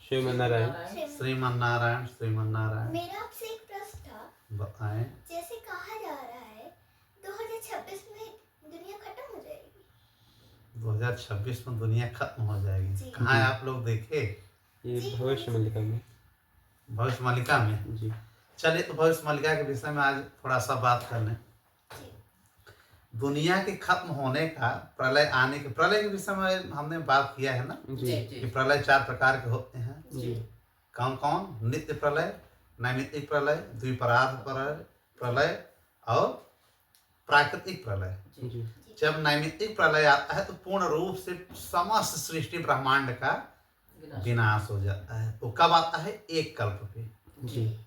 श्रीमन नारायण। श्रीमन नारायण। श्रीमन नारायण। मेरा आपसे एक प्रश्न था। बताएं। जैसे कहा जा रहा है 2026 में दुनिया खत्म हो जाएगी। 2026 में दुनिया खत्म हो जाएगी। कहाँ है आप लोग देखे? ये भविष्य मल्लिका में। भविष्य मल्लिका में जी। चलिए तो भविष्य मल्लिका के विषय में आज थोड़ा सा बात कर लें। दुनिया के खत्म होने का, प्रलय आने के, प्रलय के विषय में हमने बात किया है ना जी। कि प्रलय 4 प्रकार के होते हैं। जी। कौन कौन? नित्य प्रलय, नैमित्तिक प्रलय, द्विपरार्ध प्रलय और प्राकृतिक प्रलय। जी। जब नैमित्तिक प्रलय आता है तो पूर्ण रूप से समस्त सृष्टि ब्रह्मांड का विनाश हो जाता है। वो कब आता है? एक कल्प पे। जी।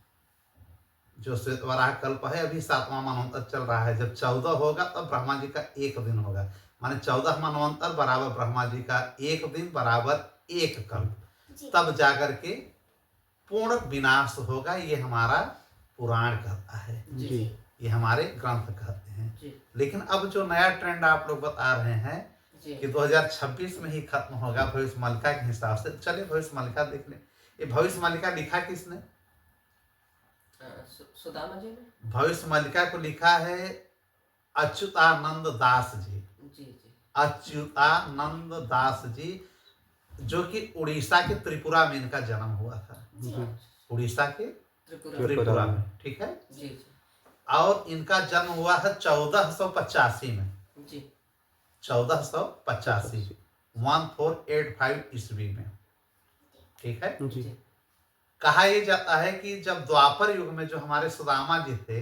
जो श्वेतवराह कल्प है अभी 7वां मनवंतर चल रहा है। जब 14 होगा तब ब्रह्मा जी का एक दिन होगा, माने 14 मनवंतर बराबर ब्रह्मा जी का एक दिन बराबर एक कल्प। तब जाकर के पूर्ण विनाश होगा। ये हमारा पुराण कहता है। जी। ये हमारे ग्रंथ कहते हैं। लेकिन अब जो नया ट्रेंड आप लोग बता रहे हैं कि 2026 में ही खत्म होगा भविष्य मल्लिका के हिसाब से। चलिए भविष्य मल्लिका देख लें। ये भविष्य मल्लिका लिखा किसने? सुदामा जी ने। भविष्य मल्लिका को लिखा है अच्युतानंद दास जी। अच्युतानंद दास जी, जो कि उड़ीसा के त्रिपुरा में इनका जन्म हुआ था। उड़ीसा के त्रिपुरा में, ठीक है। और इनका जन्म हुआ है 1485 में। 1485 1485 ईस्वी में, ठीक है। कहा यह जाता है कि जब द्वापर युग में जो हमारे सुदामा जी थे,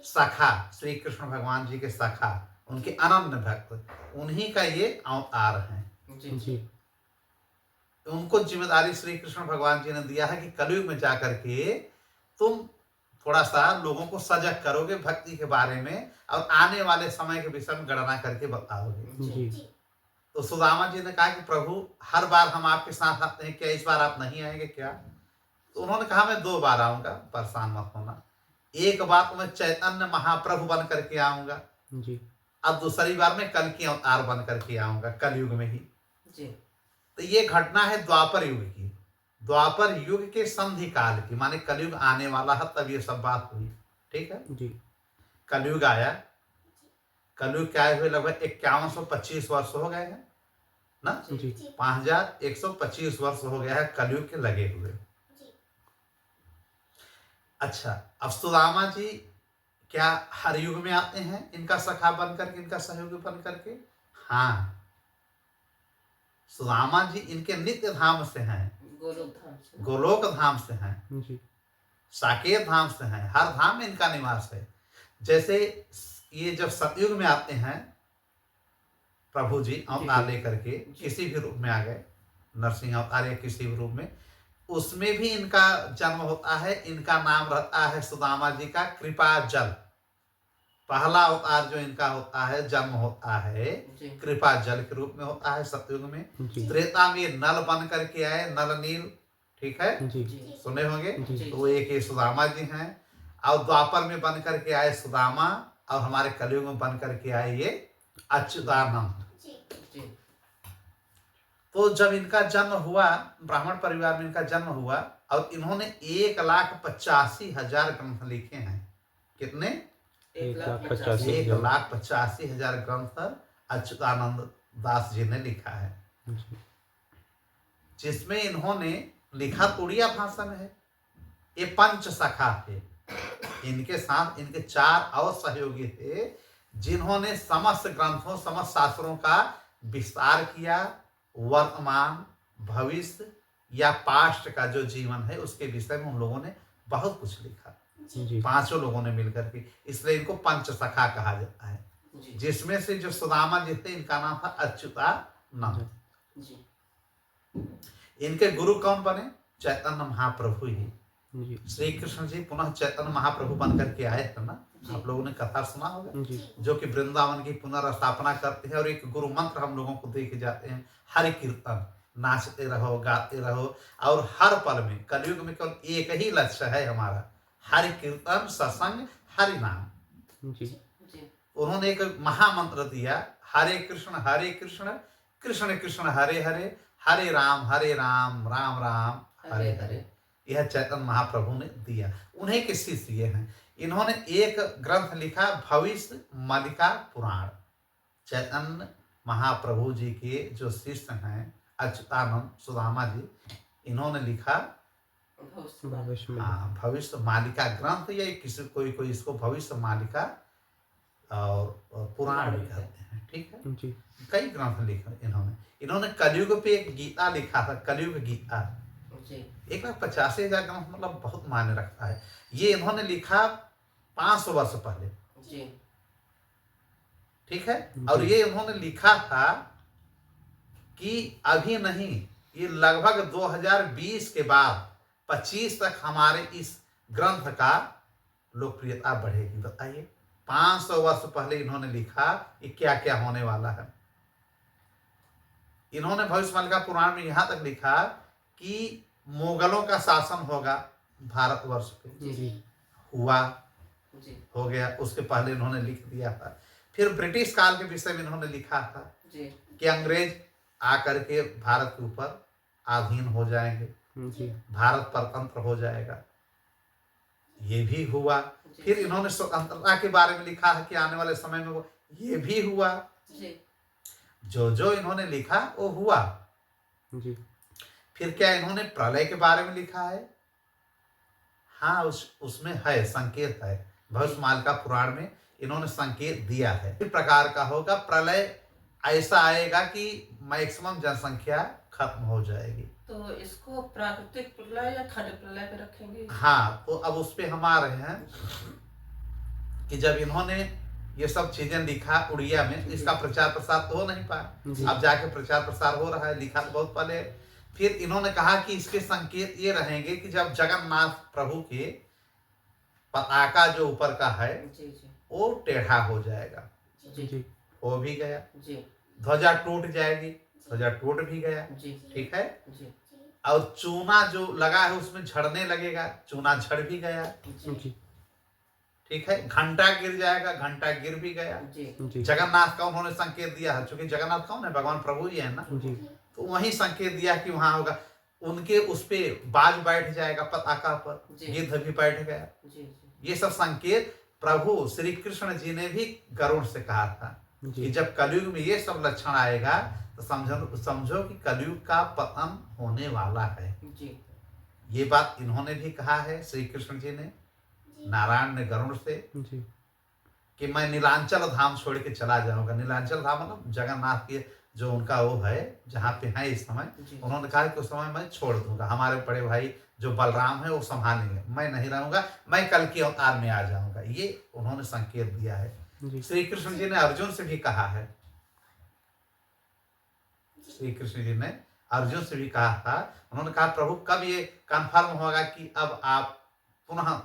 सखा, श्री कृष्ण भगवान जी के सखा, उनके अनन्य भक्त, उन्हीं का ये अवतार है। उनको जिम्मेदारी श्री कृष्ण भगवान जी ने दिया है कि कलयुग में जाकर के तुम थोड़ा सा लोगों को सजग करोगे भक्ति के बारे में और आने वाले समय के विषय में गणना करके बताओगे। तो सुदामा जी ने कहा कि प्रभु हर बार हम आपके साथ आते हैं, क्या इस बार आप नहीं आएंगे क्या? तो उन्होंने कहा मैं 2 बार आऊंगा, परेशान मत होना। एक बार तो मैं चैतन्य महाप्रभु बन करके आऊंगा, अब दूसरी बार मैं कल की अवतार बन करके आऊंगा, कलयुग में ही। तो ये घटना है द्वापर युग की, द्वापर युग के संधि काल की, माने कलयुग आने वाला है तब ये सब बात हुई, ठीक है। कलयुग आया, कलयुग क्या हुए लगभग 5125 वर्ष हो गए हैं ना। 5125 वर्ष हो गया है कलयुग के लगे हुए। अच्छा, अब सुदामा जी क्या हर युग में आते हैं इनका सखा बन करके, इनका सहयोगी बन करके? हाँ, सुदामा जी इनके नित्य धाम से हैं, गोलोक धाम से हैं, साकेत धाम से हैं, हर धाम में इनका निवास है। जैसे ये जब सतयुग में आते हैं प्रभु जी अवतार लेकर के, किसी भी रूप में आ गए, नरसिंह अवतार या किसी भी रूप में, उसमें भी इनका जन्म होता है। इनका नाम रहता है सुदामा जी का कृपा जल। पहला अवतार जो इनका होता है, जन्म होता है कृपा जल के रूप में होता है सतयुग में। त्रेता में नल बन करके आए, नल नील, ठीक है, सुने होंगे। तो वो एक सुदामा जी हैं। और द्वापर में बन करके आए सुदामा, और हमारे कलयुग में बन करके आए ये अच्युतानंद। तो जब इनका जन्म हुआ, ब्राह्मण परिवार में इनका जन्म हुआ, और इन्होंने 1,85,000 ग्रंथ लिखे हैं। कितने? 1,85,000 ग्रंथ अच्युतानंद दास जी ने लिखा है, जिसमें इन्होंने लिखा उड़िया भाषा में है। ये पंच सखा थे, इनके साथ इनके 4 और सहयोगी थे, जिन्होंने समस्त ग्रंथों, समस्त शास्त्रों का विस्तार किया। वर्तमान, भविष्य या पास्ट का जो जीवन है उसके विषय में उन लोगों ने बहुत कुछ लिखा, 5 लोगों ने मिलकर के। इसलिए इनको पंच सखा कहा जाता है। जिसमें से जो सुदामा जी थे, इनका नाम था अच्युतानंद। इनके गुरु कौन बने? चैतन्य महाप्रभु ही। श्री कृष्ण जी पुनः चैतन्य महाप्रभु बन करके आए थे ना, आप लोगों ने कथा सुना होगा, जो कि वृंदावन की पुनर्स्थापना करते हैं। और एक गुरु मंत्र हम लोगों को देखे जाते हैं, हरि कीर्तन, नाचते रहो, गाते रहो। और हर पल में कलयुग में केवल एक ही लक्ष्य है हमारा, हरि कीर्तन, सत्संग, हरि नाम। उन्होंने एक महामंत्र दिया, हरे कृष्ण कृष्ण कृष्ण हरे हरे, हरे राम राम राम हरे हरे। यह चैतन्य महाप्रभु ने दिया, उन्हीं के शिष्य ये हैं। इन्होंने एक ग्रंथ लिखा भविष्य मालिका पुराण। चैतन्य महाप्रभु जी के जो शिष्य हैं अच्युतानंद सुदामा जी, इन्होंने लिखा हाँ भविष्य मालिका ग्रंथ, या किसी कोई इसको भविष्य मालिका और पुराण भी कहते हैं। ठीक है जी। कई ग्रंथ लिखे इन्होंने कलयुग पे एक गीता लिखा था, कलयुग गीता। 1,85,000 ग्रंथ, मतलब बहुत मायने रखता है। ये इन्होंने लिखा 500 वर्ष पहले। ठीक है, और ये उन्होंने लिखा था कि अभी नहीं, ये लगभग 2020 के बाद 25 तक हमारे इस ग्रंथ का लोकप्रियता बढ़ेगी। बताइए 500 वर्ष पहले इन्होंने लिखा कि क्या क्या होने वाला है। इन्होंने भविष्य मालिका पुराण में यहां तक लिखा कि मुगलों का शासन होगा भारतवर्ष पे। हुआ हो गया, उसके पहले इन्होंने लिख दिया था। फिर ब्रिटिश काल के विषय में इन्होंने लिखा था कि अंग्रेज आकर के भारत के ऊपर अधीन हो जाएंगे, भारत परतंत्र हो जाएगा। ये भी हुआ। फिर इन्होंने स्वतंत्रता के बारे में लिखा है कि आने वाले समय में वो, ये भी हुआ। जो इन्होंने लिखा वो हुआ। फिर क्या इन्होंने प्रलय के बारे में लिखा है? हाँ, उसमें है, संकेत है। भविष्य मालिका पुराण में इन्होंने संकेत दिया है। इस प्रकार का होगा, प्रलय ऐसा आएगा कि मैक्सिमम जनसंख्या खत्म हो जाएगी। तो इसको प्राकृतिक प्रलय या खंड प्रलय पे रखेंगे? हाँ, तो अब उस पे हम आ रहे हैं कि जब इन्होंने ये सब चीजें लिखा उड़िया में, इसका प्रचार प्रसार तो हो नहीं पाया। अब जाके प्रचार प्रसार हो रहा है, लिखा तो बहुत पहले। फिर इन्होंने कहा कि इसके संकेत ये रहेंगे कि जब जगन्नाथ प्रभु के पताका जो ऊपर का है वो टेढ़ा हो जाएगा। हो भी गया। ध्वजा टूट जाएगी, ध्वजा टूट भी गया। ठीक है, और चूना जो लगा है उसमें झड़ने लगेगा, चूना झड़ भी गया। ठीक है, घंटा गिर जाएगा, घंटा गिर भी गया। जगन्नाथ का उन्होंने संकेत दिया है, क्योंकि जगन्नाथ कौन है? भगवान प्रभु ही है ना। तो वही संकेत दिया कि वहां होगा। उनके उस पे बाज बैठ जाएगा, पताका पर गिद्ध भी बैठ गया। ये सब संकेत प्रभु श्री कृष्ण जी ने भी गरुड़ से कहा था कि जब कलयुग में ये सब लक्षण आएगा तो समझो कि कलयुग का पतन होने वाला है। ये बात इन्होंने भी कहा है, श्री कृष्ण जी ने, नारायण ने गरुड़ से, कि मैं नीलांचल धाम छोड़ के चला जाऊंगा। नीलांचल धाम मतलब जगन्नाथ के जो उनका वो है, जहाँ पे है इस समय, उन्होंने कहा कि उस समय मैं छोड़ दूंगा, हमारे बड़े भाई जो बलराम है वो संभालेंगे, मैं नहीं रहूंगा, मैं कल के अवतार में आ जाऊंगा। ये उन्होंने संकेत दिया है। श्री कृष्ण जी ने अर्जुन से भी कहा है, श्री कृष्ण जी ने अर्जुन से भी कहा था। उन्होंने कहा प्रभु कब ये कन्फर्म होगा कि अब आप पुनः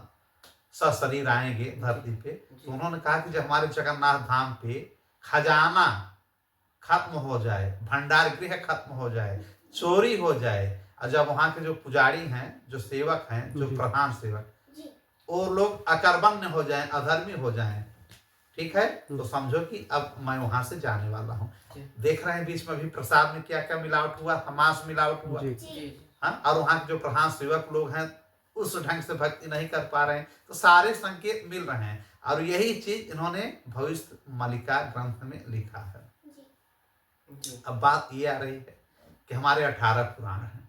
सशरीर आएंगे धरती पे? तो उन्होंने कहा कि जब हमारे जगन्नाथ धाम पे खजाना खत्म हो जाए, भंडार गृह खत्म हो जाए, चोरी हो जाए, और जब वहां के जो पुजारी हैं, जो सेवक हैं, जो प्रधान सेवक, वो लोग अकर्मण्य हो जाएं, अधर्मी हो जाएं, ठीक है, तो समझो कि अब मैं वहां से जाने वाला हूँ। देख रहे हैं बीच में भी प्रसाद में क्या क्या मिलावट हुआ, मांस मिलावट हुआ। हाँ, और वहां के जो प्रधान सेवक लोग हैं उस ढंग से भक्ति नहीं कर पा रहे हैं। तो सारे संकेत मिल रहे हैं, और यही चीज इन्होंने भविष्य मालिका ग्रंथ में लिखा है। अब बात ये आ रही है कि हमारे 18 पुराण हैं,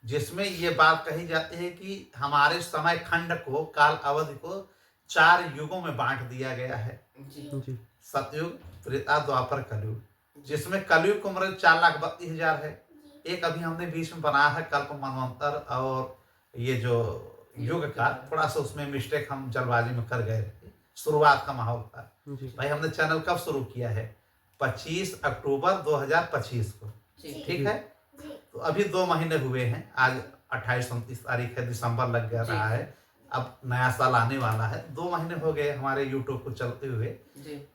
जिसमें ये बात कही जाती है कि हमारे समय खंड को, काल अवधि को 4 युगों में बांट दिया गया है। सतयुग, त्रेता, द्वापर, कलयुग। जिसमें कलयुग की उम्र 4,32,000 है। एक अभी हमने बीच में बनाया है कल्प मनवंतर, और ये जो युग का थोड़ा सा उसमें मिस्टेक हम जल्दबाजी में कर गए थे। शुरुआत का माहौल था भाई। हमने चैनल कब शुरू किया है? 25 अक्टूबर 2025 को। ठीक है, तो अभी 2 महीने हुए हैं। आज 28-29 तारीख है, दिसंबर लग गया रहा है, अब नया साल आने वाला है। 2 महीने हो गए हमारे यूट्यूब को चलते हुए।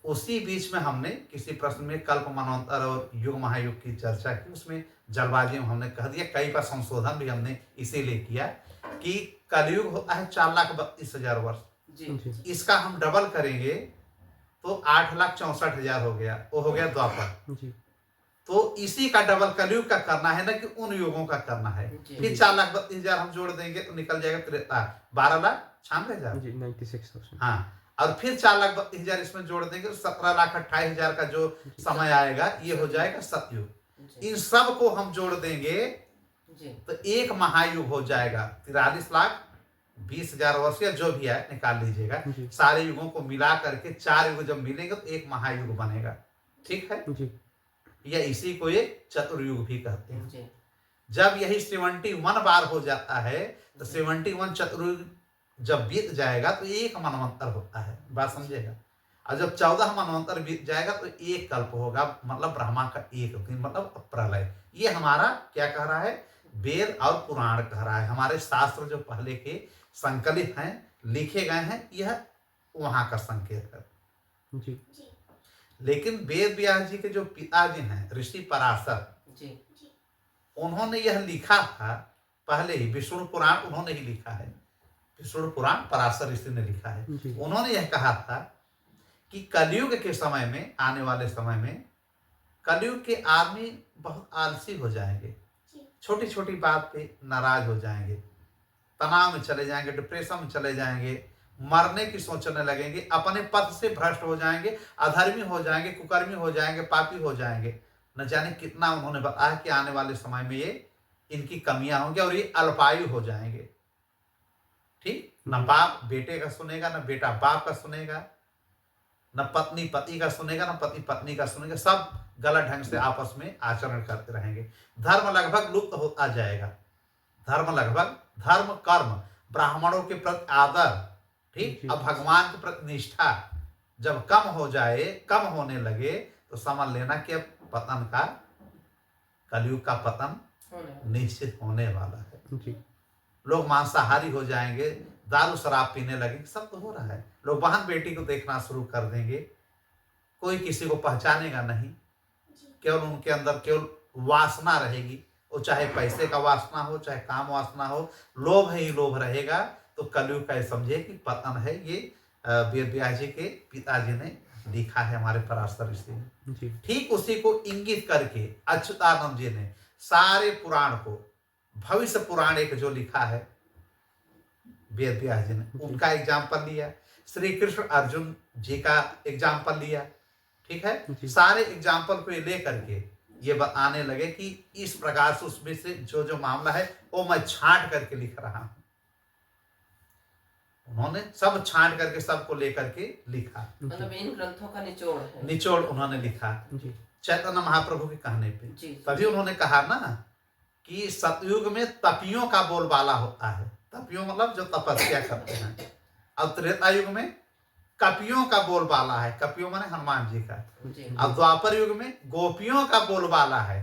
उसी बीच में हमने किसी प्रश्न में कल्प मनवंतर और युग महायुग की चर्चा की, उसमें जल्दबाजी में हमने कह दिया, कई बार संशोधन भी हमने इसीलिए किया कि कलयुग होता है 4,32,000 वर्ष। इसका हम डबल करेंगे तो 8,64,000 हो गया, वो हो गया द्वापर। तो इसी का डबल कलयुग का करना है ना कि उन युगों का करना है। जी। फिर 4,32,000 हम जोड़ देंगे तो निकल जाएगा 12,96,000। जी 96,000। हाँ, और फिर 4,32,000 इसमें जोड़ देंगे तो 17,28,000 का जो समय आएगा ये हो जाएगा सतयुग। जी इन सब को हम जोड़ देंगे जी तो एक महायुग हो जाएगा। 43,20,000 वर्ष या जो भी है निकाल लीजिएगा। जी। सारे युगों को मिला करके 4 युग जब मिलेंगे तो एक महायुग बनेगा। ठीक है, जी या इसी को ये चतुर्युग भी कहते हैं। जी जब यही 71 बार हो जाता है तो 71 चतुर्युग जब बीत जाएगा तो एक मनवंतर होता है। बात समझेगा। और जब 14 मनवंतर बीत जाएगा तो एक कल्प होगा, मतलब ब्रह्मा का एक दिन, मतलब प्रलय। ये हमारा क्या कह रहा है, वेद और पुराण कह रहा है। हमारे शास्त्र जो पहले के संकलित हैं, लिखे गए हैं, यह वहां का संकेत है। जी जी लेकिन वेद व्यास जी के जो पिताजी हैं ऋषि पराशर, जी उन्होंने यह लिखा था पहले ही। विष्णु पुराण उन्होंने ही लिखा है। विष्णु पुराण पराशर ऋषि ने लिखा है। जी। उन्होंने यह कहा था कि कलयुग के समय में, आने वाले समय में कलयुग के आदमी बहुत आलसी हो जाएंगे, जी छोटी छोटी बात पे नाराज हो जाएंगे, तनाव में चले जाएंगे, डिप्रेशन में चले जाएंगे, मरने की सोचने लगेंगे, अपने पथ से भ्रष्ट हो जाएंगे, अधर्मी हो जाएंगे, कुकर्मी हो जाएंगे, पापी हो जाएंगे। न जाने कितना उन्होंने बताया कि आने वाले समय में ये इनकी कमियां होंगी और ये अल्पायु हो जाएंगे। ठीक, न बाप बेटे का सुनेगा, न बेटा बाप का सुनेगा, न पत्नी पति का सुनेगा, न पति पत्नी का सुनेगा। सब गलत ढंग से आपस में आचरण करते रहेंगे। धर्म लगभग लुप्त होता जाएगा। धर्म लगभग, धर्म कर्म, ब्राह्मणों के प्रति आदर, ठीक, अब भगवान के प्रति निष्ठा जब कम हो जाए, कम होने लगे तो समझ लेना कि अब पतन का, कलयुग का पतन निश्चित होने वाला है। जी लोग मांसाहारी हो जाएंगे, दारू शराब पीने लगेंगे, सब तो हो रहा है। लोग बहन बेटी को देखना शुरू कर देंगे, कोई किसी को पहचानेगा नहीं, जी केवल उनके अंदर केवल वासना रहेगी। वो चाहे पैसे का वासना हो, चाहे काम वासना हो, लोभ ही लोभ रहेगा। तो कलयुग का समझे कि पतन है। ये वेद व्यास जी के पिताजी ने लिखा है, हमारे पराशर ऋषि ने। जी ठीक उसी को इंगित करके अच्युतानंद जी ने सारे पुराण को, भविष्य पुराण एक जो लिखा है वेद व्यास जी ने, उनका एग्जाम्पल लिया। श्री कृष्ण अर्जुन जी का एग्जाम्पल लिया। ठीक है, जी। सारे एग्जाम्पल को ले करके ये बताने लगे कि इस प्रकार से उसमें से जो जो मामला है वो मैं छांट करके लिख रहा हूं। उन्होंने सब छांट करके सबको लेकर के लिखा, मतलब इन ग्रंथों का निचोड़ है। निचोड़ उन्होंने लिखा जी चैतन्य महाप्रभु के कहने पे। जी तभी उन्होंने कहा ना कि सतयुग में तपियों का बोलबाला होता है। तपियों मतलब जो तपस्या करते हैं। अब त्रेता युग में कपियों का बोलबाला है। कपियों माने हनुमान जी का। जी अब द्वापर युग में गोपियों का बोलबाला है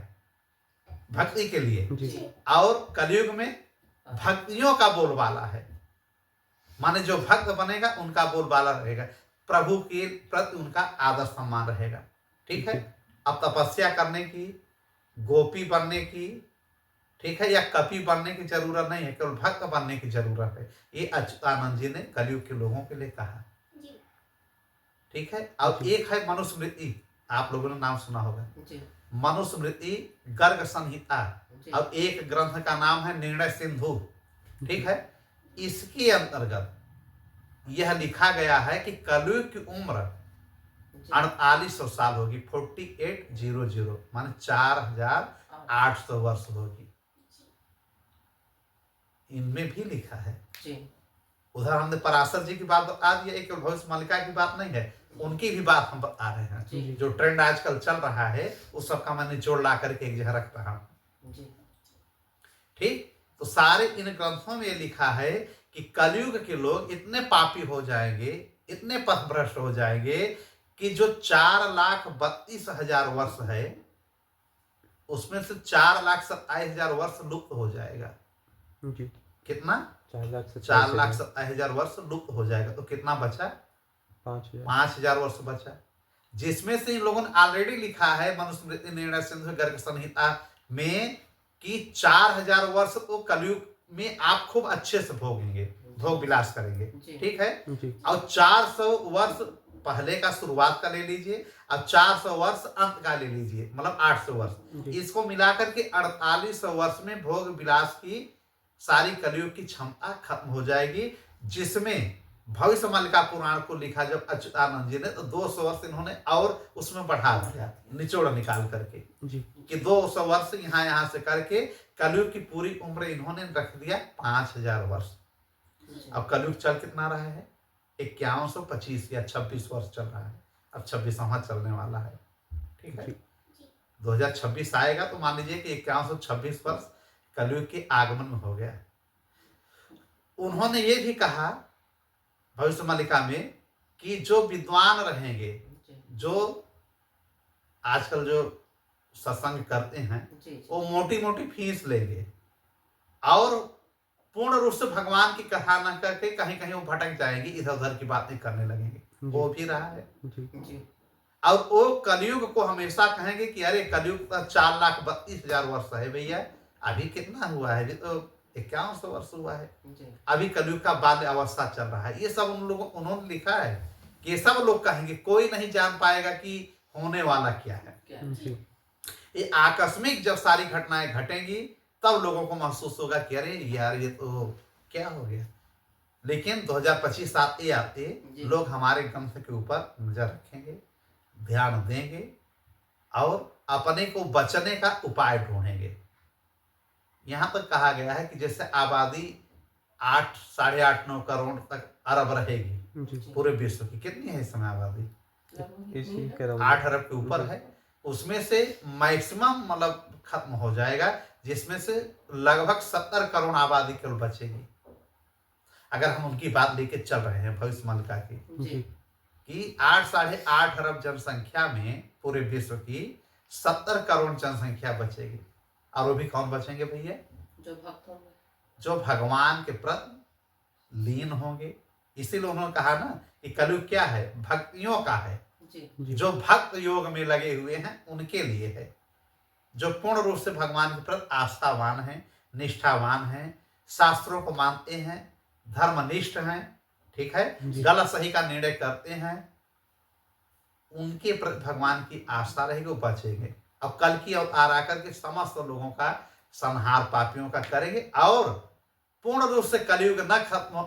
भक्ति के लिए। जी और कलयुग में भक्तियों का बोलबाला है, माने जो भक्त बनेगा उनका बोलबाला रहेगा, प्रभु के प्रति उनका आदर सम्मान रहेगा। ठीक है, अब तपस्या करने की, गोपी बनने की, ठीक है, या कपि बनने की जरूरत नहीं है, केवल भक्त बनने की जरूरत है। ये अच्युतानंद जी ने कलयुग के लोगों के लिए कहा। जी ठीक है, अब एक है मनुस्मृति, आप लोगों ने नाम सुना होगा। जी मनुस्मृति, गर्ग संहिता, जी अब एक ग्रंथ का नाम है निर्णय सिंधु। ठीक है, इसके अंतर्गत यह लिखा गया है कि कलयुग की उम्र 4800 साल होगी, 4800, माने 4800 वर्ष होगी। इनमें भी लिखा है। जी उधर हमने पराशर जी की बात बता दी है, केवल भविष्य मालिका की बात नहीं है, उनकी भी बात हम बता रहे हैं। जी जो ट्रेंड आजकल चल रहा है उस सबका मैं निचोड़ ला करके एक जगह रख रहा हूं। जी ठीक, तो सारे इन ग्रंथों में लिखा है कि कलयुग के लोग इतने पापी हो जाएंगे, इतने पथभ्रष्ट हो जाएंगे कि जो 4,32,000 वर्ष है उसमें से 4,27,000 वर्ष लुप्त हो जाएगा। जी कितना? 4,27,000 वर्ष लुप्त हो जाएगा। तो कितना बचा? 5,000 वर्ष बचा, जिसमें से इन लोगों ने ऑलरेडी लिखा है मनुस्मृति, निर्णय सिंधु, गर्ग संहिता में कि 4,000 वर्ष तो कलयुग में आप खूब अच्छे से भोगेंगे, भोग विलास करेंगे। ठीक है, जी और 400 वर्ष पहले का शुरुआत का ले लीजिए अब 400 वर्ष अंत का ले लीजिए, मतलब 800 वर्ष, जी इसको मिलाकर के 4800 वर्ष में भोग विलास की सारी कलयुग की क्षमता खत्म हो जाएगी, जिसमें भविष्य मालिका पुराण को लिखा जब अच्युतानंद जी ने, तो 200 वर्ष इन्होंने और उसमें बढ़ा दिया, निचोड़ निकाल करके जी कि 200 वर्ष यहाँ से करके कलयुग की पूरी उम्र इन्होंने रख दिया 5000 वर्ष। अब कलयुग चल कितना रहा है? 5125 या 26 वर्ष चल रहा है, अब 26वां चलने वाला है। ठीक है, जी 2026 आएगा तो मान लीजिए कि 5126 वर्ष कलयुग के आगमन में हो गया। उन्होंने ये भी कहा भविष्य मालिका में कि जो विद्वान रहेंगे, जो आजकल जो सत्संग करते हैं, वो मोटी मोटी फीस लेंगे और पूर्ण रूप से भगवान की कथा न करके कहीं कहीं वो भटक जाएंगे, इधर उधर की बातें करने लगेंगे। वो भी रहा है। जी और वो कलयुग को हमेशा कहेंगे कि अरे कलयुग तो 4,32,000 वर्ष है भैया, अभी कितना हुआ है? अभी तो 5100 वर्ष हुआ है, अभी कलयुग का बाल्य अवस्था चल रहा है। ये सब उन्होंने लिखा है कि ये सब लोग कहेंगे, कोई नहीं जान पाएगा कि होने वाला क्या है। जी ये आकस्मिक जब सारी घटनाएं घटेंगी तब लोगों को महसूस होगा कि अरे यार ये तो क्या हो गया। लेकिन 2025 आते आते लोग हमारे ग्रंथ के ऊपर नजर रखेंगे, ध्यान देंगे और अपने को बचने का उपाय ढूंढेंगे। यहां तक कहा गया है कि जैसे आबादी 8 साढ़े 8-9 करोड़ तक अरब रहेगी जी पूरे विश्व की। कितनी है इस समय आबादी? इसी कह 8 अरब के ऊपर है। उसमें से मैक्सिमम मतलब खत्म हो जाएगा, जिसमें से लगभग 70 करोड़ आबादी केवल बचेगी। अगर हम उनकी बात लेके चल रहे हैं भविष्य मालिका की जी कि 8 साढ़े 8 अरब जनसंख्या में पूरे विश्व की 70 करोड़ जनसंख्या बचेगी। और वो भी कौन बचेंगे भैया? जो भक्त होंगे, जो भगवान के प्रति लीन होंगे। इसीलिए उन्होंने कहा ना कि कलयुग क्या है? भक्तियों का है। जी जो भक्त योग में लगे हुए हैं उनके लिए है, जो पूर्ण रूप से भगवान के प्रति आस्थावान हैं, निष्ठावान हैं, शास्त्रों को मानते हैं, धर्मनिष्ठ हैं, ठीक है, जी। गलत सही का निर्णय करते हैं, उनके प्रति भगवान की आस्था रहेगी, वो बचेंगे। अब कल की अवतार आकर के समस्त लोगों का संहार पापियों का करेंगे और पूर्ण रूप से कलयुग न खत्म,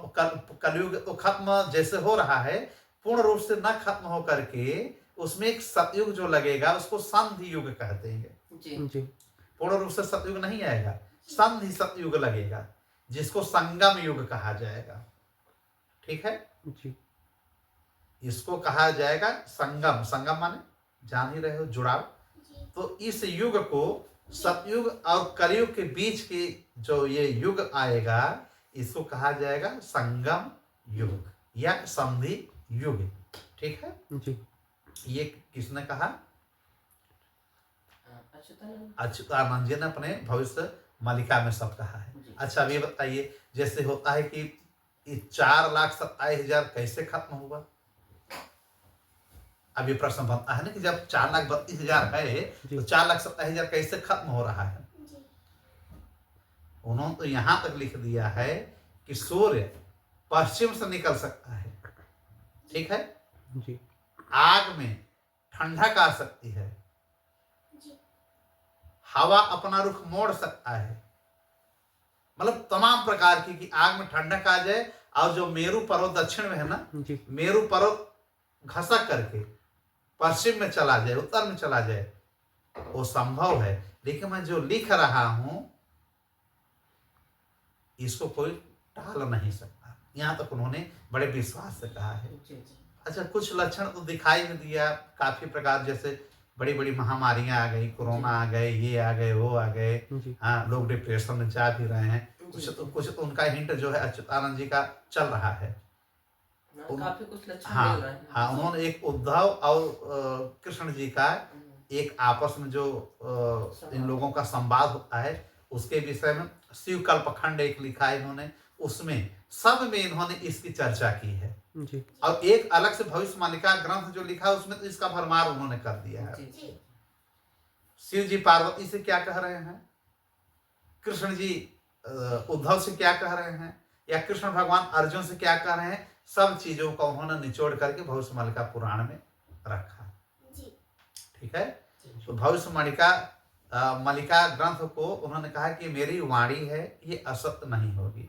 कलयुग तो खत्म जैसे हो रहा है, पूर्ण रूप से न खत्म हो करके उसमें एक सतयुग जो लगेगा उसको संधि युग कहते हैं। जी पूर्ण रूप से सतयुग नहीं आएगा, संधि सतयुग लगेगा, जिसको संगम युग कहा जाएगा। ठीक है, जी इसको कहा जाएगा संगम। संगम माने जान ही रहे हो, जुड़ाव। तो इस युग को सतयुग और कलयुग के बीच की जो ये युग आएगा, इसको कहा जाएगा संगम युग या संधि युग। ठीक है, जी ये किसने कहा? अच्युतानंद। अच्युतानंद जी ने अपने भविष्य मालिका में सब कहा है। अच्छा, अब ये बताइए, जैसे होता है कि 4,27,000 कैसे खत्म हुआ? अब ये प्रश्न बनता है ना कि जब 4,32,000 है तो 4,27,000 कैसे खत्म हो रहा है? उन्होंने तो यहां तक लिख दिया है कि सूर्य पश्चिम से निकल सकता है, ठीक है, जी आग में ठंडक आ सकती है, हवा अपना रुख मोड़ सकता है, मतलब तमाम प्रकार की कि आग में ठंडक आ जाए और जो मेरु पर्वत दक्षिण में है ना, जी मेरु पर्वत घसक करके पश्चिम में चला जाए, उत्तर में चला जाए, वो संभव है। लेकिन मैं जो लिख रहा हूं इसको कोई टाल नहीं सकता। यहां तक उन्होंने बड़े विश्वास से कहा है। अच्छा, कुछ लक्षण तो दिखाई में दिया काफी प्रकार, जैसे बड़ी बड़ी महामारियां आ गई, कोरोना आ गए, ये आ गए, वो आ गए। जी हाँ, लोग डिप्रेशन में जा भी रहे हैं। कुछ तो उनका हिंट जो है अच्युतानंद जी का चल रहा है। काफी कुछ लक्षण हाँ मिल रहे हैं। हाँ, उन्होंने एक उद्धव और कृष्ण जी का एक आपस में जो इन लोगों का संवाद होता है उसके विषय में शिव कल्पखंड एक लिखा है इन्होंने, उसमें सब में इन्होंने इसकी चर्चा की है। जी और एक अलग से भविष्य मालिका ग्रंथ जो लिखा है उसमें तो इसका भरमार उन्होंने कर दिया है। शिव जी पार्वती से क्या कह रहे हैं, कृष्ण जी उद्धव से क्या कह रहे हैं, या कृष्ण भगवान अर्जुन से क्या कह रहे हैं, सब चीजों का उन्होंने निचोड़ करके भविष्य मालिका पुराण में रखा। ठीक है। तो भविष्य मलिका ग्रंथ को उन्होंने कहा कि मेरी वाणी है, ये असत्य नहीं होगी,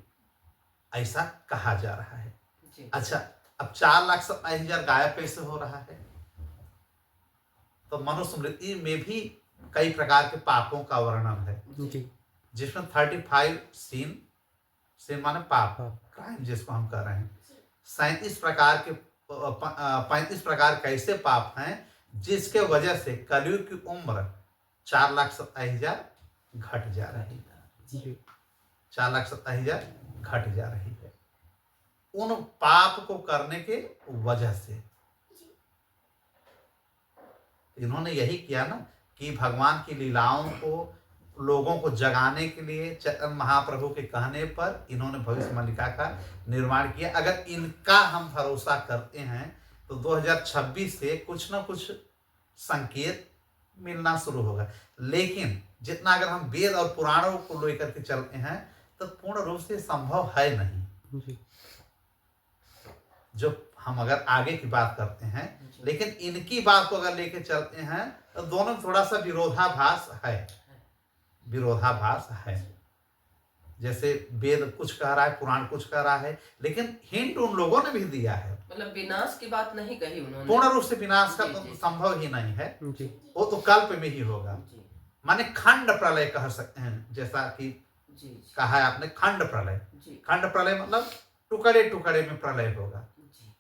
ऐसा कहा जा रहा है। जी अच्छा, अब 4,27,000 गायब कैसे हो रहा है? तो मनुस्मृति में भी कई प्रकार के पापों का वर्णन है, जी जिसमें 35 सीन माने पाप, क्राइम जिसको हम कह रहे हैं। 37 प्रकार के 35 प्रकार के ऐसे पाप हैं जिसके वजह से कलयुग की उम्र 4,27,000 घट जा रही है। जी 4,27,000 घट जा रही है उन पाप को करने के वजह से। इन्होंने यही किया ना कि भगवान की लीलाओं को लोगों को जगाने के लिए चैतन्य महाप्रभु के कहने पर इन्होंने भविष्य मलिका का निर्माण किया। अगर इनका हम भरोसा करते हैं तो 2026 से कुछ ना कुछ संकेत मिलना शुरू होगा। लेकिन जितना अगर हम वेद और पुराणों को लेकर के चलते हैं तो पूर्ण रूप से संभव है नहीं। जी जो हम अगर आगे की बात करते हैं, लेकिन इनकी बात को अगर लेके चलते हैं तो दोनों में थोड़ा सा विरोधाभास है। जैसे वेद कुछ कह रहा है, पुराण कुछ कह रहा है, लेकिन हिंट उन लोगों ने भी दिया है। मतलब विनाश की बात नहीं कही उन्होंने। पूर्ण रूप से विनाश का जी, तो जी। संभव ही नहीं है, जी वो तो कल्प में ही होगा। जी माने खंड प्रलय कह सकते हैं, जैसा कि जी कहा है आपने खंड प्रलय। जी खंड प्रलय मतलब टुकड़े टुकड़े में प्रलय होगा। जी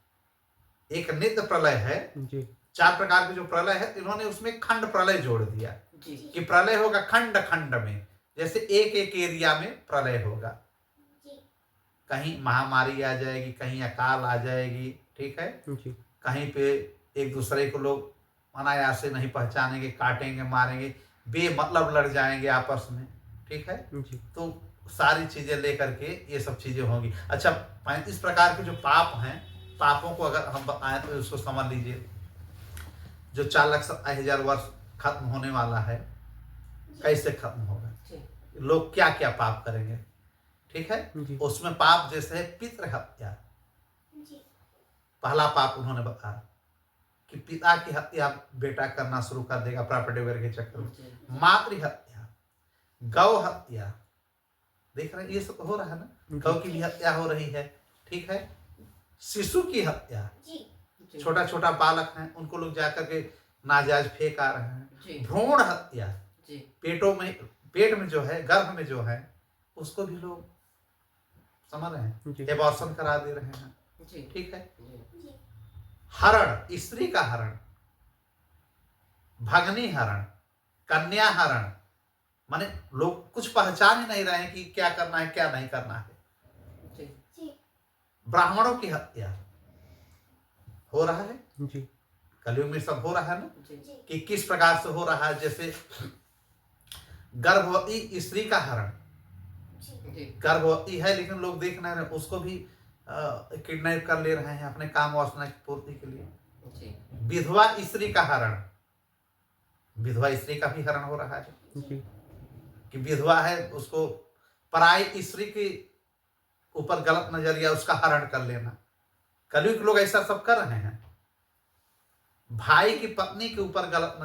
एक नित्य प्रलय है, जी 4 प्रकार के जो प्रलय है, इन्होंने उसमें खंड प्रलय जोड़ दिया जी कि प्रलय होगा खंड खंड में, जैसे एक एक एरिया में प्रलय होगा। कहीं महामारी आ जाएगी, कहीं अकाल आ जाएगी, ठीक है। जी कहीं पे एक दूसरे को लोग अनायास से नहीं पहचानेंगे, काटेंगे, मारेंगे, बेमतलब लड़ जाएंगे आपस में, ठीक है। जी तो सारी चीजें लेकर के ये सब चीजें होंगी। अच्छा, 35 प्रकार के जो पाप हैं, पापों को अगर हम बताएं तो उसको समझ लीजिए। जो 4,27,000 वर्ष खत्म होने वाला है, कैसे खत्म होगा, जी लोग क्या क्या पाप करेंगे, ठीक है। जी उसमें पाप जैसे है पितृ हत्या, पहला पाप उन्होंने बताया कि पिता की हत्या बेटा करना शुरू कर देगा प्रॉपर्टी वगैरह के चक्कर में। मातृ हत्या, गौ हत्या, देख रहे हैं ये सब हो रहा है ना, गौ की भी हत्या हो रही है, ठीक है। शिशु की हत्या, छोटा छोटा बालक हैं उनको लोग जाकर के नाजायज फेंक आ रहे जी हैं। भ्रूण हत्या, जी पेट में जो है, गर्भ में जो है, उसको भी लोग समझ रहे हैं, जी एबॉर्शन करा दे रहे हैं, जी ठीक है। जी हरण, स्त्री का हरण, भगनी हरण, कन्या हरण, माने लोग कुछ पहचान ही नहीं रहे हैं कि क्या करना है क्या नहीं करना है। जी ब्राह्मणों की हत्या हो रहा है, जी कलयुग में सब हो रहा है ना, जी कि किस प्रकार से हो रहा है। जैसे गर्भवती स्त्री का हरण, जी गर्भवती है लेकिन लोग देख नहीं रहे, उसको भी किडनैप कर ले रहे हैं अपने काम वासना की पूर्ति के लिए। जी विधवा स्त्री का हरण, विधवा स्त्री का भी हरण हो रहा है जी कि विधवा है, उसको पराई स्त्री के ऊपर गलत नजरिया, उसका हरण कर लेना। कलयुग के लोग ऐसा सब कर रहे हैं। भाई की पत्नी के ऊपर गलत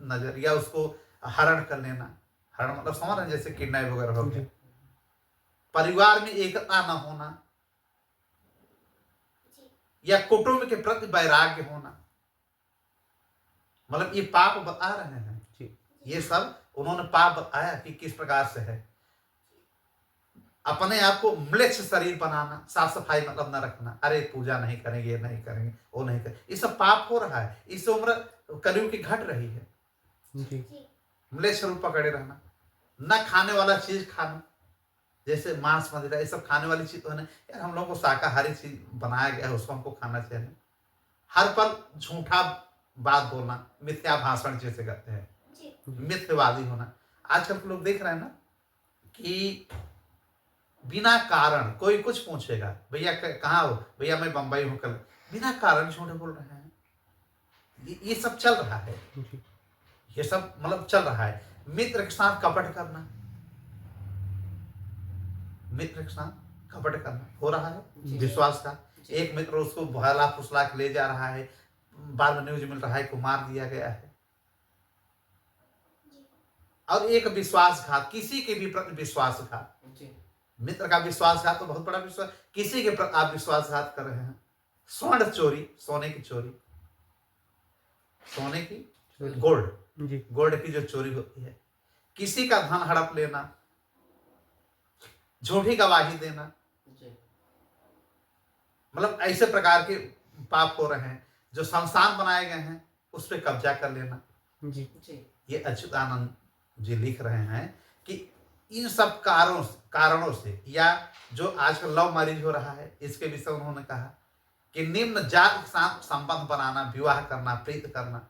नजरिया, उसको हरण कर लेना। हरण मतलब समझ रहे हैं, जैसे किडनैप वगैरह हो गया। परिवार में एकता न होना, या कुटुंब के प्रति वैराग्य होना, मतलब ये पाप बता रहे हैं। जी ये सब उन्होंने पाप बताया कि किस प्रकार से है। अपने आप को म्लेच्छ शरीर बनाना, साफ सफाई मतलब न रखना, अरे पूजा नहीं करेंगे, ये नहीं करेंगे, वो नहीं करेंगे, ये सब पाप हो रहा है। इससे उम्र कलयुग की घट रही है। जी म्लेच्छ रूप पकड़े रहना, न खाने वाला चीज खाना, जैसे मांस मदिरा, ये सब खाने वाली चीज तो है। यार हम लोग को शाकाहारी चीज बनाया गया है, उसको हमको खाना चाहिए। हर पल झूठा बात बोलना, मिथ्या भाषण जैसे कहते हैं, मिथ्यवादी होना। आजकल के लोग देख रहे हैं ना कि बिना कारण कोई कुछ पूछेगा, भैया कहाँ हो, भैया मैं बंबई हूँ, कल बिना कारण झूठ बोल रहे हैं। ये सब चल रहा है, जी ये सब मतलब चल रहा है। मित्र के साथ कपट करना, मित्र के साथ कपट करना हो रहा है विश्वास का। एक मित्र उसको बहला फुसला के ले जा रहा है, बाद में न्यूज मिल रहा है को मार दिया गया है। और एक विश्वासघात, किसी के भी प्रति विश्वासघात। जी मित्र का विश्वासघात तो बहुत बड़ा विश्वास, किसी के प्रति आप विश्वासघात कर रहे हैं। स्वर्ण चोरी, सोने की चोरी, सोने की गोल्ड, जी गोल्ड की जो चोरी होती है, किसी का धन हड़प लेना, झूठी गवाही देना, जी मतलब ऐसे प्रकार के पाप हो रहे हैं। जो शमशान बनाए गए हैं उस पर कब्जा कर लेना। जी जी ये अच्युतानंद जी लिख रहे हैं कि इन सब कारणों से, या जो आजकल लव मैरिज हो रहा है, इसके विषय उन्होंने कहा कि निम्न जाति के साथ संबंध बनाना, विवाह करना, प्रीत करना।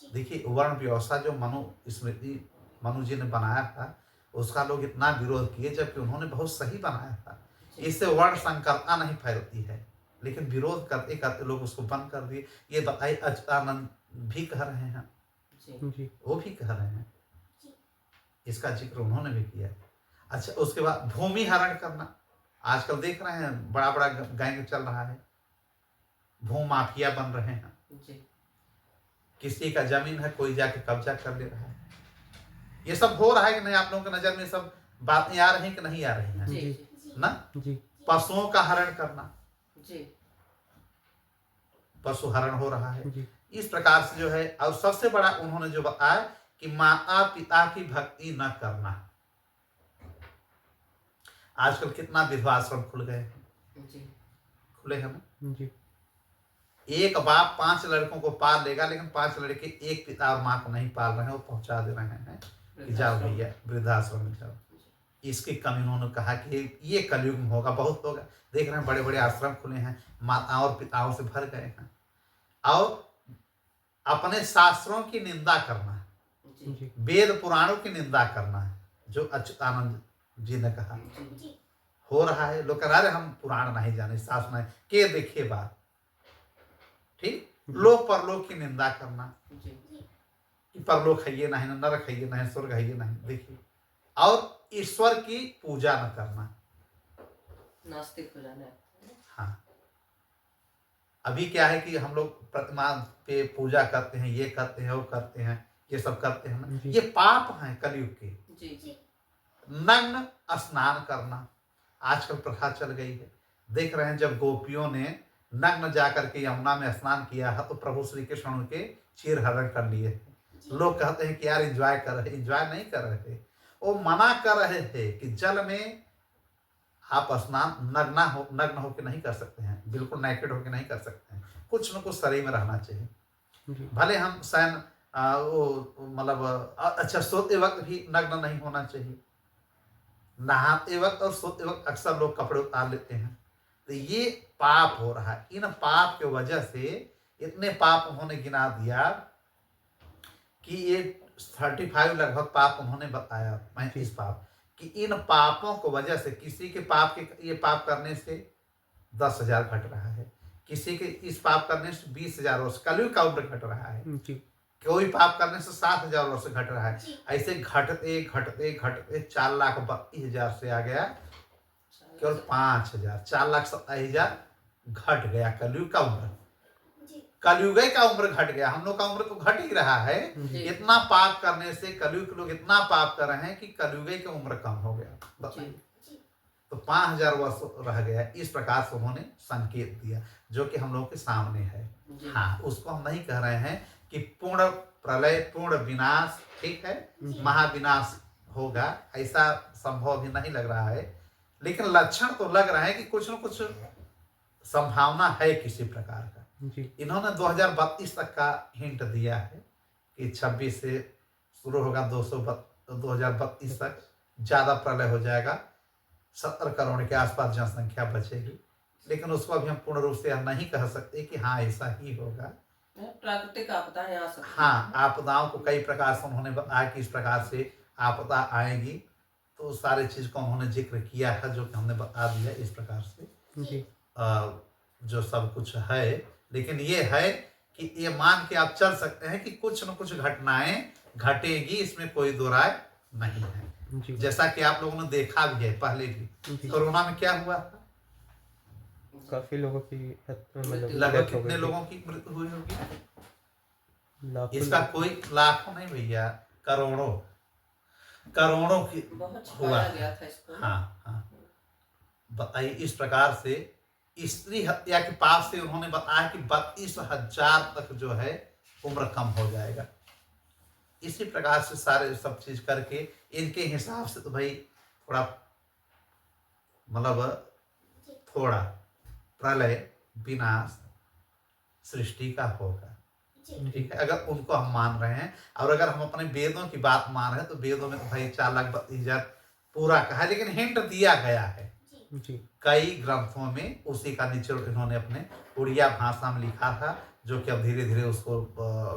देखिए वर्ण व्यवस्था जो मनु जी ने बनाया था, उसका लोग इतना विरोध किए, जबकि उन्होंने बहुत सही बनाया था। इससे वर्ण संकरता नहीं फैलती है, लेकिन विरोध करते करते लोग उसको बंद कर दिए। ये बताइए, अच्युतानंद भी कह रहे हैं, जी वो भी कह रहे हैं, इसका जिक्र उन्होंने भी किया। अच्छा, उसके बाद भूमि हरण करना, आजकल देख रहे हैं बड़ा बड़ा गैंग चल रहा है, भू माफिया बन रहे हैं। जी किसी का जमीन है, कोई जाके कब्जा कर ले रहा है। ये सब हो रहा है कि नहीं? आप लोगों की नजर में सब बातें आ रही कि नहीं आ रही हैं? जी ना? जी पशुओं का हरण करना, जी पशु हरण हो रहा है। जी इस प्रकार से जो है, और सबसे बड़ा उन्होंने जो बताया कि माता पिता की भक्ति न करना। आजकल कितना विधवाश्रम खुल गए हैं, जी खुले हैं ना? जी एक बाप 5 लड़कों को पाल लेगा, लेकिन 5 लड़के एक पिता और माँ को नहीं पाल रहे हैं, वो पहुंचा दे रहे हैं कि जाओ भैया वृद्धाश्रम में जाओ। इसकी कमी उन्होंने कहा कि ये कलयुग में होगा, बहुत होगा। देख रहे हैं बड़े बड़े आश्रम खुले हैं, माताओं और पिताओं से भर गए हैं। और अपने शास्त्रों की निंदा करना, जी वेद पुराणों की निंदा करना, जो अच्युतानंद जी ने कहा हो रहा है। लोग कह रहे हम पुराण नहीं जाने, शास्त्र नहीं के देखे बात, ठीक। लोक परलोक की निंदा करना जी कि परलोक है ये नहीं, नरक है ये नहीं, स्वर्ग है ये नहीं, देखिए। और ईश्वर की पूजा न करना, नास्तिक हो जाना है। हाँ। अभी क्या है कि हम लोग प्रतिमा पे पूजा करते हैं, ये करते हैं, वो करते हैं, ये सब करते हैं ना, ये पाप हैं कलयुग के। जी जी नग्न स्नान करना आजकल प्रथा चल गई है। देख रहे हैं जब गोपियों ने नग्न जाकर के यमुना में स्नान किया है, तो प्रभु श्री कृष्ण उनके चीर हरण कर लिए। लोग कहते हैं कि यार एंजॉय कर रहे, एंजॉय नहीं कर रहे थे, वो मना कर रहे थे कि जल में आप स्नान नग्न होकर नहीं कर सकते हैं, बिल्कुल नेकेड होकर नहीं कर सकते हैं, कुछ न कुछ शरीर में रहना चाहिए। भले हम शयन वो मतलब अच्छा सोते वक्त भी नग्न नहीं होना चाहिए, नहाते वक्त और सोते वक्त अक्सर लोग कपड़े उतार लेते हैं। तो ये पाप हो रहा है। इन पाप के वजह से इतने पाप उन्होंने गिना दिया कि ये 35 लगभग पाप उन्होंने बताया, 35 पाप, कि इन पापों को वजह से किसी के पाप के ये पाप करने से 10,000 घट रहा है, किसी के इस पाप करने से 20,000 वर्ष कलयुग का उम्र घट रहा है, कोई पाप करने से 7,000 वर्ष घट रहा है। ऐसे घटते घटते घटते 4,32,000 से आ गया केवल 5,000, 4,27,000 घट गया कलयुग का उम्र। कलयुग का उम्र घट गया, हम लोग का उम्र तो घट ही रहा है। इतना पाप करने से कलयुग के लोग इतना पाप कर रहे हैं कि कलयुग की उम्र कम हो गया, बताइए। तो 5,000 वर्ष रह गया। इस प्रकार से उन्होंने संकेत दिया, जो कि हम लोग के सामने है। हाँ, उसको हम नहीं कह रहे हैं कि पूर्ण प्रलय, पूर्ण विनाश, ठीक है, महाविनाश होगा, ऐसा संभव भी नहीं लग रहा है, लेकिन लक्षण तो लग रहा है कि कुछ न कुछ संभावना है किसी प्रकार का। इन्होंने 2032 तक का हिंट दिया है कि 26 से शुरू होगा, 2032 तक ज्यादा प्रलय हो जाएगा, 70 करोड़ के आसपास जनसंख्या बचेगी। लेकिन उसको अभी हम पूर्ण रूप से हम नहीं कह सकते कि हाँ ऐसा ही होगा। प्राकृतिक आपदाएं आ सकती हैं। हाँ, आपदाओं को कई प्रकार से उन्होंने बताया कि इस प्रकार से आपदा आएगी, तो सारे चीज को उन्होंने जिक्र किया है, जो कि हमने बता दिया इस प्रकार से जो सब कुछ है। लेकिन ये है कि ये मान के आप चल सकते हैं कि कुछ न कुछ घटनाएं घटेगी, इसमें कोई दो राय नहीं है। जैसा कि आप लोगों ने देखा भी है पहले भी, कोरोना में क्या हुआ था, काफी लोगों की लगभग कितने लोगों की मृत्यु हुई होगी? इसका कोई लाखों नहीं भैया, करोड़ों। करोड़ों की बहुत हुआ छुपाया है। गया था इसको। हाँ हाँ, बताइए इस प्रकार से स्त्री हत्या के पाप से उन्होंने बताया कि 32,000 तक जो है उम्र कम हो जाएगा। इसी प्रकार से सारे सब चीज करके इनके हिसाब से तो भाई थोड़ा मतलब थोड़ा प्रलय विनाश सृष्टि का होगा। जी ठीक है, अगर उनको हम मान रहे हैं और अगर हम अपने वेदों की बात मान रहे हैं तो वेदों में तो भाई 4,32,000 पूरा कहा है, लेकिन हिंट दिया गया है जी कई ग्रंथों में। उसी का निचोड़ इन्होंने अपने उड़िया भाषा में लिखा था, जो कि अब धीरे धीरे उसको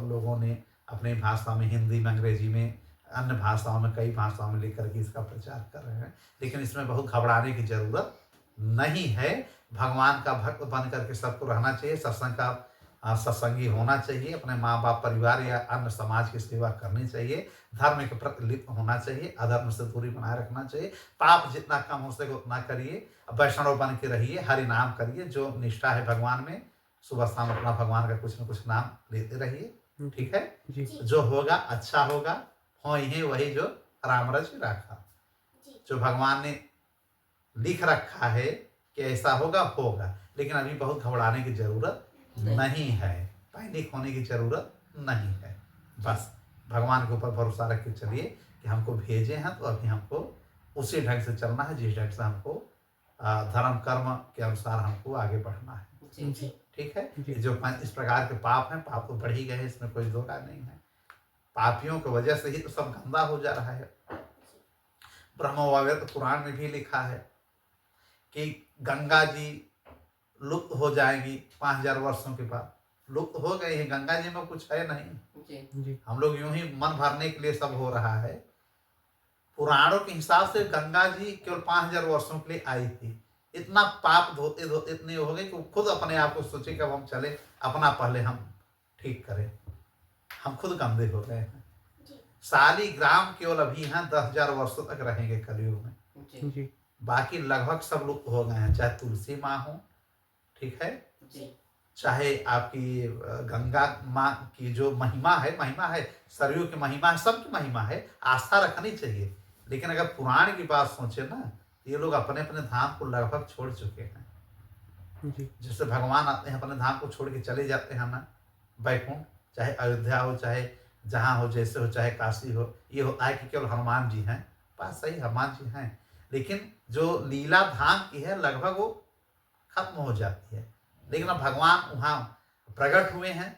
लोगों ने अपनी भाषा में, हिंदी में, अंग्रेजी में, अन्य भाषाओं में, कई भाषाओं में लेकर के इसका प्रचार कर रहे हैं। लेकिन इसमें बहुत घबराने की जरूरत नहीं है। भगवान का भक्त बन करके सबको रहना चाहिए, सत्संग का सत्संगी होना चाहिए, अपने माँ बाप, परिवार या अन्य समाज की सेवा करनी चाहिए, धर्म के प्रति लिप्त होना चाहिए, अधर्म से दूरी बनाए रखना चाहिए, पाप जितना कम हो सके उतना करिए, वैष्णव बन के रहिए, हरि नाम करिए। जो निष्ठा है भगवान में, सुबह शाम अपना भगवान का कुछ न कुछ नाम लेते रहिए। ठीक है, जी जो होगा अच्छा होगा, हो ही वही जो राम रच रखा, जो भगवान ने लिख रखा है कि ऐसा होगा होगा। लेकिन अभी बहुत घबराने की जरूरत नहीं है, पैनिक होने की जरूरत नहीं है। बस भगवान के ऊपर भरोसा रख के चलिए कि हमको भेजे हैं तो अभी हमको उसी ढंग से चलना है जिस ढंग से हमको धर्म कर्म के अनुसार हमको आगे बढ़ना है। जी ठीक है, जी। जो इस प्रकार के पाप हैं, पाप तो बढ़ ही गए हैं, इसमें कोई दो राय नहीं है। पापियों की वजह से ही तो सब गंदा हो जा रहा है। ब्रह्मवैवर्त पुराण में भी लिखा है कि गंगा जी लुप्त हो जाएंगी 5,000 वर्षों के बाद। लुप्त हो गई है, गंगा जी में कुछ है नहीं। जी हम लोग यूं ही मन भरने के लिए सब हो रहा है। पुराणों के हिसाब से गंगा जी केवल 5,000 वर्षों के लिए आई थी। इतना पाप धोते धोते इतने हो गए कि खुद अपने आप को सोचे कि अब हम चले, अपना पहले हम ठीक करें। हम खुद गंदे हो गए हैं। शालिग्राम केवल अभी हैं 10,000 वर्षों तक रहेंगे कलयुग में। जी बाकी लगभग सब लुप्त हो गए हैं, चाहे तुलसी माँ हो, ठीक है, चाहे आपकी गंगा माँ की जो महिमा है, सरयू की महिमा है, सबकी महिमा है, आस्था रखनी चाहिए। लेकिन अगर पुराण की बात सोचे ना, ये लोग अपने अपने धाम को लगभग छोड़ चुके हैं। जी जैसे भगवान आते हैं अपने धाम को छोड़ के चले जाते हैं ना, वैकुंठ, चाहे अयोध्या हो, चाहे जहाँ हो, जैसे हो, चाहे काशी हो। ये होता है कि केवल हनुमान जी हैं, बात सही, हनुमान जी हैं, लेकिन जो लीला धाम की है लगभग वो खत्म हो जाती है। लेकिन अब भगवान वहाँ प्रकट हुए हैं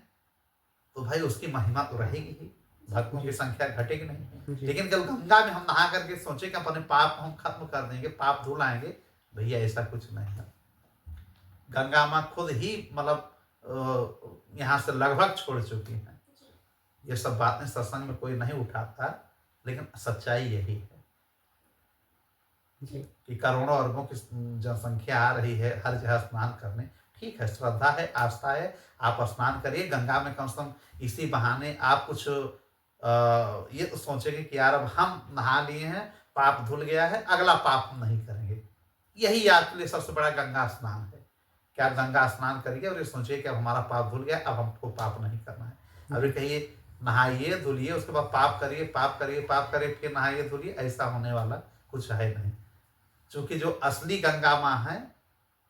तो भाई उसकी महिमा तो रहेगी ही, भक्तों की संख्या घटेगी नहीं। जी। लेकिन जब गंगा में हम नहा करके सोचे कि अपने पाप हम खत्म कर देंगे, पाप धुल आएंगे, भैया ऐसा कुछ नहीं है। गंगा माँ खुद ही मतलब यहाँ से लगभग छोड़ चुकी हैं। ये सब बातें सत्संग में कोई नहीं उठाता, लेकिन सच्चाई यही है जी कि करोड़ों अरबों की जनसंख्या आ रही है हर जगह स्नान करने। ठीक है, श्रद्धा है, आस्था है, आप स्नान करिए गंगा में, कम से कम इसी बहाने आप कुछ ये तो सोचेंगे कि यार अब हम नहा लिए हैं, पाप धुल गया है, अगला पाप हम नहीं करेंगे। यही आपके लिए सबसे बड़ा गंगा स्नान है कि आप गंगा स्नान करिए और ये सोचिए कि अब हमारा पाप धुल गया, अब हमको पाप नहीं करना है। अभी कहिए नहाइए धुलिए, उसके बाद पाप करिए, पाप करिए, पाप करिए, फिर नहाइए धुलिए, ऐसा होने वाला कुछ है नहीं। क्योंकि जो असली गंगा माँ है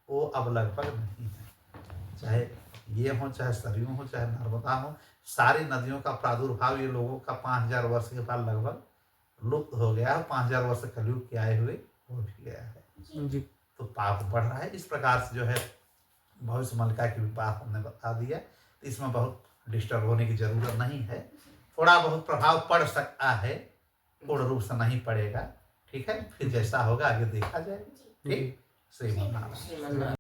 वो अब लगभग नहीं है। चाहे ये हो, चाहे सरयू हो, चाहे नर्मदा हो, सारी नदियों का प्रादुर्भाव ये लोगों का 5,000 वर्ष के बाद लगभग लुप्त हो गया है। 5,000 वर्ष कलयुग के आए हुए हो भी गया है। जी तो पाप बढ़ रहा है। इस प्रकार से जो है भविष्य मलिका की भी बात हमने बता दिया, तो इसमें बहुत डिस्टर्ब होने की जरूरत नहीं है। थोड़ा बहुत प्रभाव पड़ सकता है, पूर्ण रूप से नहीं पड़ेगा। ठीक है, फिर जैसा होगा आगे देखा जाएगा। ठीक, श्रीमन नारायण। श्रीमन